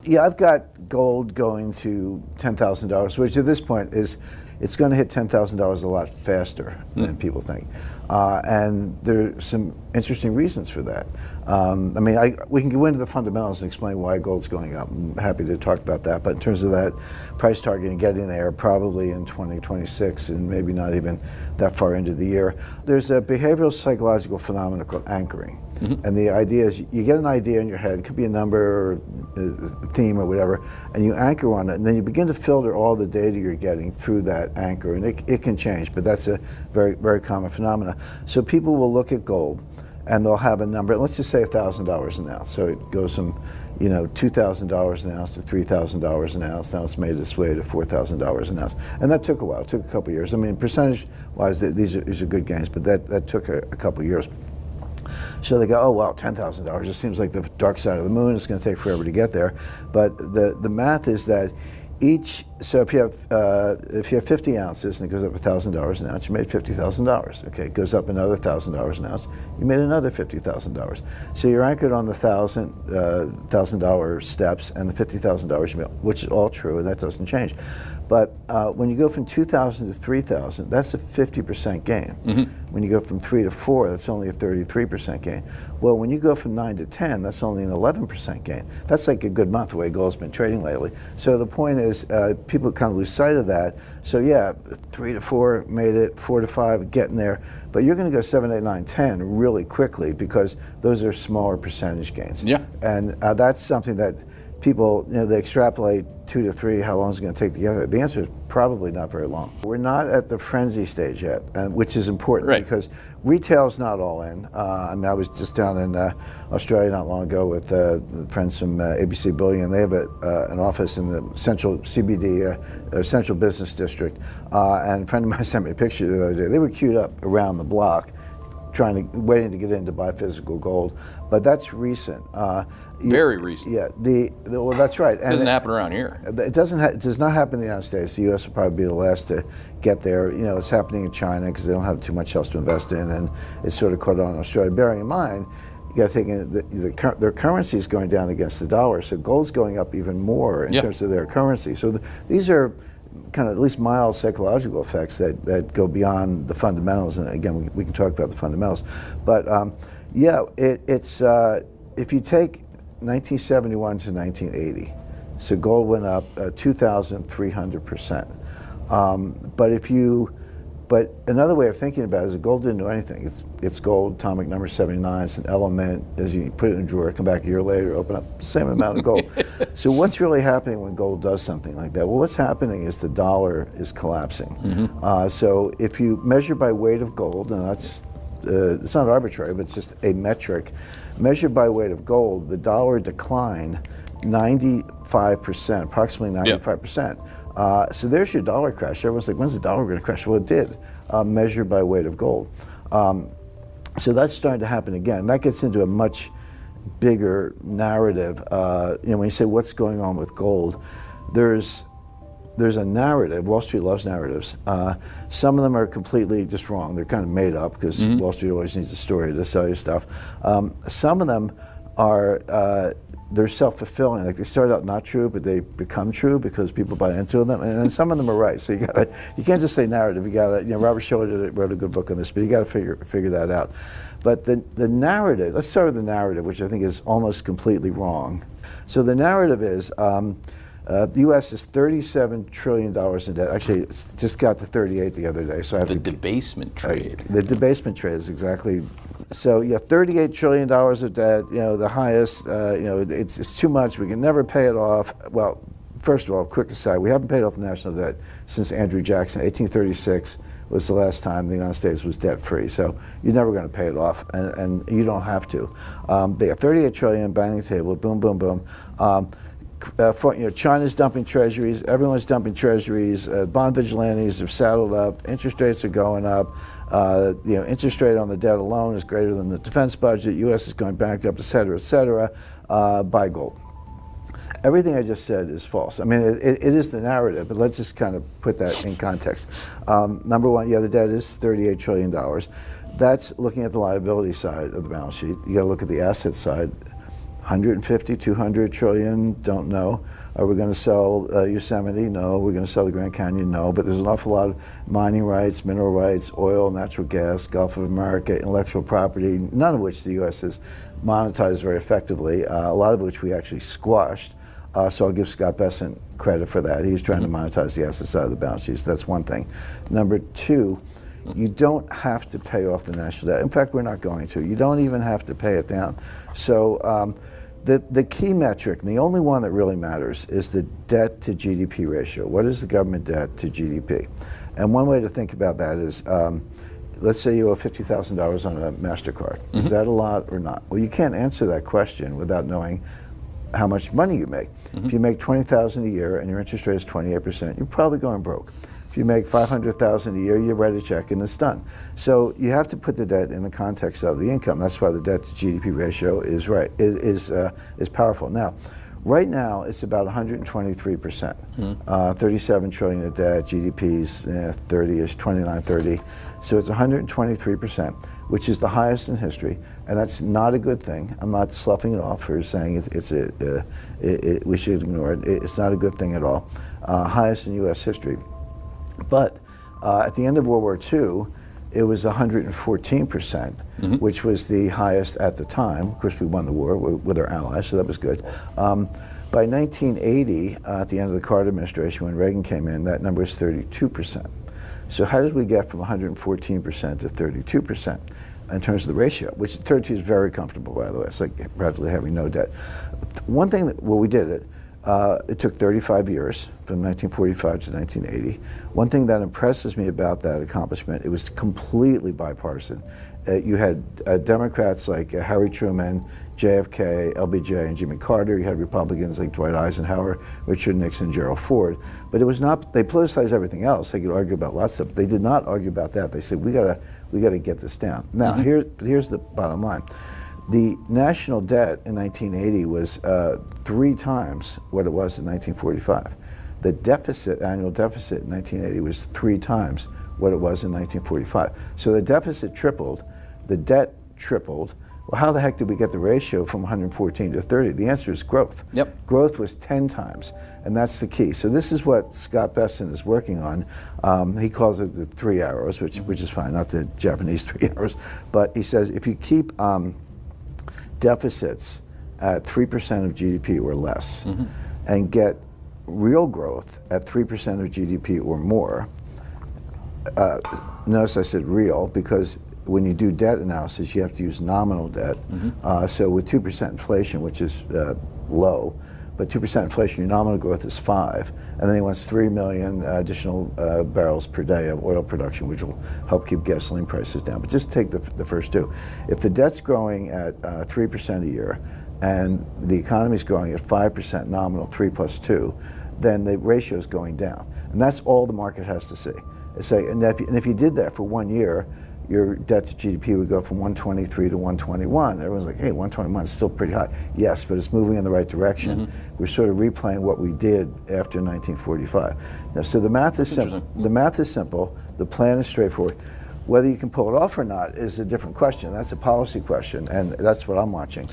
Yeah, I've got gold going to $10,000, which at this point it's going to hit $10,000 a lot faster than people think. And there's some interesting reasons for that. We can go into the fundamentals and explain why gold's going up. I'm happy to talk about that. But in terms of that price target and getting there, probably in 2026 and maybe not even that far into the year, there's a behavioral psychological phenomenon called anchoring. And the idea is you get an idea in your head, it could be a number or a theme or whatever, and you anchor on it, and then you begin to filter all the data you're getting through that anchor, and it can change, but that's a very, very common phenomenon. So people will look at gold, and they'll have a number, let's just say $1,000 an ounce. So it goes from, $2,000 an ounce to $3,000 an ounce. Now it's made its way to $4,000 an ounce. And that took a while, it took a couple of years. Percentage-wise, these are good gains, but that took a couple of years. So they go, oh wow, $10,000. It seems like the dark side of the moon. It's going to take forever to get there. But the math is that so if you have 50 ounces and it goes up $1,000 an ounce, you made $50,000. Okay, it goes up another $1,000 an ounce, you made another $50,000. So you're anchored on the $1,000 steps and the $50,000 you made, which is all true, and that doesn't change. But when you go from 2,000 to 3,000, that's a 50% gain. When you go from 3 to 4, that's only a 33% gain. Well, when you go from 9 to 10, that's only an 11% gain. That's like a good month the way gold's been trading lately. So the point is, people kind of lose sight of that. So yeah, 3 to 4 made it, 4 to 5 getting there, but you're going to go 7, 8, 9, 10 really quickly because those are smaller percentage gains. Yeah. And that's something that people, they extrapolate 2 to 3, how long is it going to take to get there? The answer is probably not very long. We're not at the frenzy stage yet, which is important because retail's not all in. I was just down in Australia not long ago with friends from ABC Bullion. They have an office in the central CBD, central business district, and a friend of mine sent me a picture the other day. They were queued up around the block waiting to get in to buy physical gold, but that's recent. Very recent. Yeah, well, that's right. It doesn't happen around here. It does not happen in the United States. The U.S. will probably be the last to get there. It's happening in China because they don't have too much else to invest in, and it's sort of caught on in Australia. Bearing in mind, you got to take in their currency is going down against the dollar, so gold's going up even more in terms of their currency. So these are kind of at least mild psychological effects that go beyond the fundamentals. And again, we can talk about the fundamentals. But it's if you take 1971 to 1980, so gold went up 2,300%. But another way of thinking about it is that gold didn't do anything. It's gold, atomic number 79, it's an element. As you put it in a drawer, come back a year later, open up the same amount of gold. So what's really happening when gold does something like that? Well, what's happening is the dollar is collapsing. So if you measure by weight of gold, and that's it's not arbitrary, but it's just a metric, measured by weight of gold, the dollar declined 95%, approximately 95%. So there's your dollar crash. Everyone's like, when's the dollar going to crash? Well, it did, measured by weight of gold. So that's starting to happen again. That gets into a much bigger narrative. When you say what's going on with gold, there's a narrative. Wall Street loves narratives. Some of them are completely just wrong. They're kind of made up because Wall Street always needs a story to sell you stuff. Some of them are they're self-fulfilling. Like they start out not true, but they become true because people buy into them. And then some of them are right. So you can't just say narrative. You gotta, Robert Shiller wrote a good book on this, but you got to figure that out. But the narrative. Let's start with the narrative, which I think is almost completely wrong. So the narrative is. The U.S. is $37 trillion in debt. Actually, it's just got to 38 the other day. So I have the debasement trade. The debasement trade is exactly. So yeah, $38 trillion of debt. The highest. It's too much. We can never pay it off. Well, first of all, quick aside: we haven't paid off the national debt since Andrew Jackson. 1836 was the last time the United States was debt-free. So you're never going to pay it off, and you don't have to. They have 38 trillion, bang the table, boom, boom, boom. China's dumping treasuries, everyone's dumping treasuries, bond vigilantes have saddled up, interest rates are going up, interest rate on the debt alone is greater than the defense budget, U.S. is going bankrupt, et cetera, buy gold. Everything I just said is false. I mean, it is the narrative, but let's just kind of put that in context. Number one, the debt is $38 trillion. That's looking at the liability side of the balance sheet. You got to look at the asset side. 150, 200 trillion, don't know. Are we going to sell Yosemite? No. We're going to sell the Grand Canyon? No. But there's an awful lot of mining rights, mineral rights, oil, natural gas, Gulf of America, intellectual property, none of which the U.S. has monetized very effectively, a lot of which we actually squashed. So I'll give Scott Bessent credit for that. He was trying to monetize the asset side of the balance sheet. So that's one thing. Number two, you don't have to pay off the national debt. In fact, we're not going to. You don't even have to pay it down. So the key metric, and the only one that really matters, is the debt to GDP ratio. What is the government debt to GDP? And one way to think about that is, let's say you owe $50,000 on a MasterCard. Is that a lot or not? Well, you can't answer that question without knowing how much money you make. If you make $20,000 a year and your interest rate is 28%, you're probably going broke. If you make $500,000 a year, you write a check and it's done. So you have to put the debt in the context of the income. That's why the debt to GDP ratio is powerful. Now, right now it's about 123%. 37 trillion of debt, GDP's 30-ish, 29, 30. So it's 123%, which is the highest in history, and that's not a good thing. I'm not sloughing it off or saying we should ignore it. It's not a good thing at all. Highest in U.S. history. But at the end of World War II, it was 114%, which was the highest at the time. Of course, we won the war with our allies, so that was good. By 1980, at the end of the Carter administration, when Reagan came in, that number was 32%. So how did we get from 114% to 32% in terms of the ratio, which 32 is very comfortable, by the way. It's like practically having no debt. One thing we did it. It took 35 years, from 1945 to 1980. One thing that impresses me about that accomplishment, it was completely bipartisan. You had Democrats like Harry Truman, JFK, LBJ, and Jimmy Carter. You had Republicans like Dwight Eisenhower, Richard Nixon, Gerald Ford. But it was not, they politicized everything else. They could argue about lots of stuff. They did not argue about that. They said, we gotta get this down. Now, here's the bottom line. The national debt in 1980 was 3 times what it was in 1945. The deficit, annual deficit in 1980 was 3 times what it was in 1945. So the deficit tripled, the debt tripled. Well, how the heck did we get the ratio from 114 to 30? The answer is growth. Yep. Growth was 10 times, and that's the key. So this is what Scott Bessent is working on. He calls it the 3 arrows, which is fine, not the Japanese 3 arrows. But he says if you keep deficits at 3% of GDP or less and get real growth at 3% of GDP or more, notice I said real because when you do debt analysis, you have to use nominal debt. So with 2% inflation, which is low, but 2% inflation, your nominal growth is 5, and then he wants 3 million additional barrels per day of oil production, which will help keep gasoline prices down. But just take the first 2. If the debt's growing at 3% a year, and the economy's growing at 5% nominal, 3 plus 2, then the ratio is going down, and that's all the market has to see. And if you did that for 1 year, your debt to GDP would go from 123 to 121. Everyone's like, hey, 121 is still pretty high. Yes, but it's moving in the right direction. We're sort of replaying what we did after 1945. Now, so the math is simple. The math is simple. The plan is straightforward. Whether you can pull it off or not is a different question. That's a policy question, and that's what I'm watching.